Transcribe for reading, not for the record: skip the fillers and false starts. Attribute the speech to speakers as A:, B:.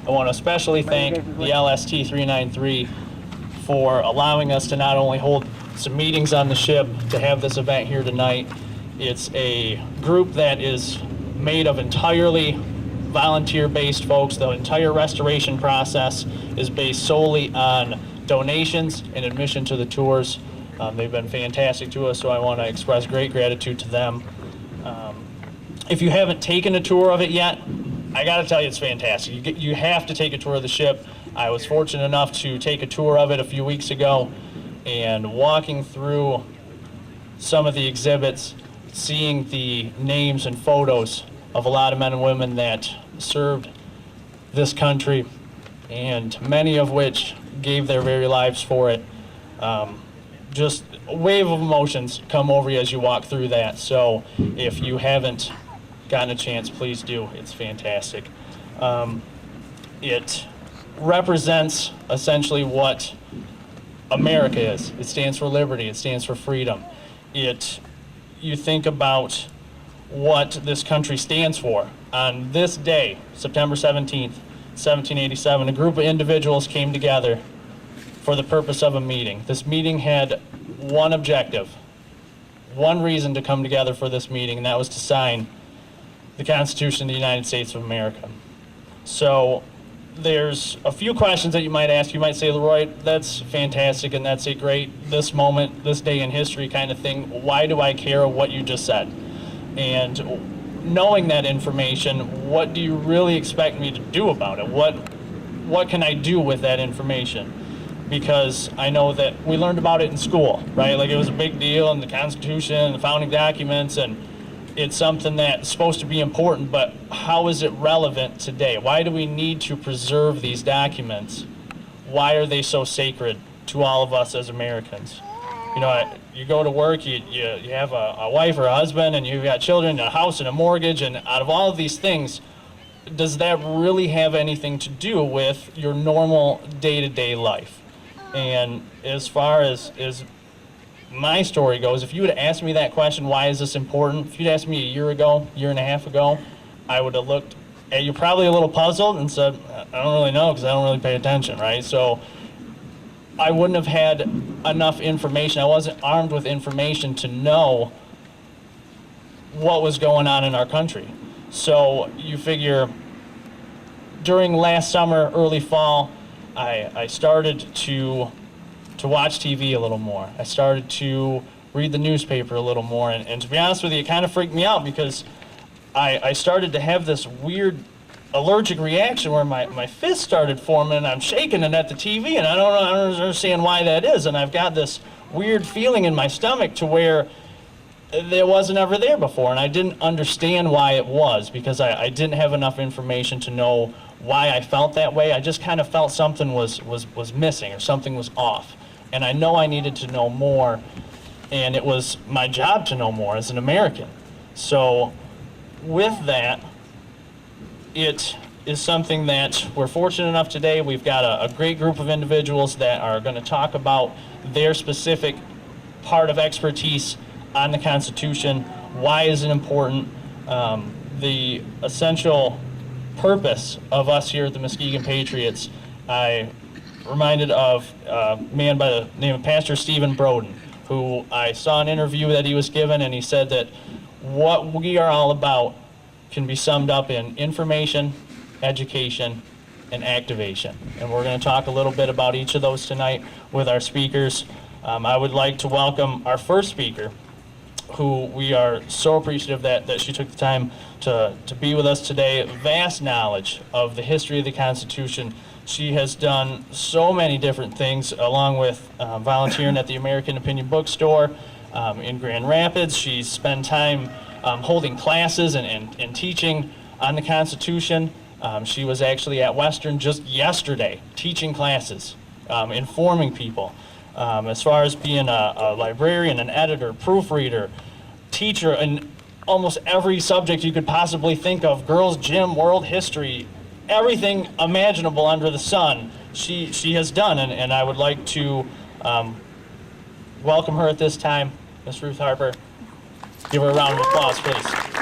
A: I want to especially thank the LST 393 for allowing us to not only hold some meetings on the ship, to have this event here tonight. It's a group that is made of entirely volunteer-based folks. The entire restoration process is based solely on donations and admission to the tours. They've been fantastic to us, so I want to express great gratitude to them. If you haven't taken a tour of it yet, I got to tell you, it's fantastic. You have to take a tour of the ship. I was fortunate enough to take a tour of it a few weeks ago, and walking through some of the exhibits, seeing the names and photos of a lot of men and women that served this country, and many of which gave their very lives for it. Just a wave of emotions come over you as you walk through that. So if you haven't gotten a chance, please do. It's fantastic. It represents essentially what America is. It stands for liberty. It stands for freedom. You think about what this country stands for. On this day, September 17th, 1787, a group of individuals came together for the purpose of a meeting. This meeting had one objective, one reason to come together for this meeting, and that was to sign the Constitution of the United States of America. So there's a few questions that you might ask. You might say, Leroy, that's fantastic and that's a great, this moment, this day in history kind of thing. Why do I care what you just said? And knowing that information, what do you really expect me to do about it? What can I do with that information? Because I know that we learned about it in school, right? Like, it was a big deal in the Constitution, the founding documents, and it's something that's supposed to be important, but how is it relevant today? Why do we need to preserve these documents? Why are they so sacred to all of us as Americans? You know, you go to work, you have a wife or a husband, and you've got children, a house and a mortgage, and out of all of these things, does that really have anything to do with your normal day-to-day life? And as far as my story goes, if you would have asked me that question, why is this important? If you'd asked me a year and a half ago, I would have looked at you probably a little puzzled and said, I don't really know because I don't really pay attention, right? So I wouldn't have had enough information. I wasn't armed with information to know what was going on in our country. So you figure during last summer, early fall, I started to watch TV a little more. I started to read the newspaper a little more, and to be honest with you, it kind of freaked me out because I started to have this weird allergic reaction where my fist started forming, and I'm shaking it at the TV, and I don't understand why that is, and I've got this weird feeling in my stomach to where it wasn't ever there before, and I didn't understand why it was because I didn't have enough information to know why I felt that way. I just kind of felt something was missing or something was off. And I know I needed to know more, and it was my job to know more as an American. So with that, it is something that we're fortunate enough today. We've got a great group of individuals that are going to talk about their specific part of expertise on the Constitution. Why is it important? The essential purpose of us here at the Muskegon Patriots. I reminded of a man by the name of Pastor Stephen Broden, who I saw an interview that he was given, and he said that what we are all about can be summed up in information, education, and activation. And we're going to talk a little bit about each of those tonight with our speakers. I would like to welcome our first speaker, who we are so appreciative that she took the time to be with us today. Vast knowledge of the history of the Constitution. She has done so many different things, along with volunteering at the American Opinion Bookstore in Grand Rapids. She's spent time holding classes and teaching on the Constitution. She was actually at Western just yesterday teaching classes, informing people. As far as being a librarian, an editor, proofreader, teacher, and almost every subject you could possibly think of, girls' gym, world history, everything imaginable under the sun, she has done. And I would like to welcome her at this time, Miss Ruth Harper. Give her a round of applause, please.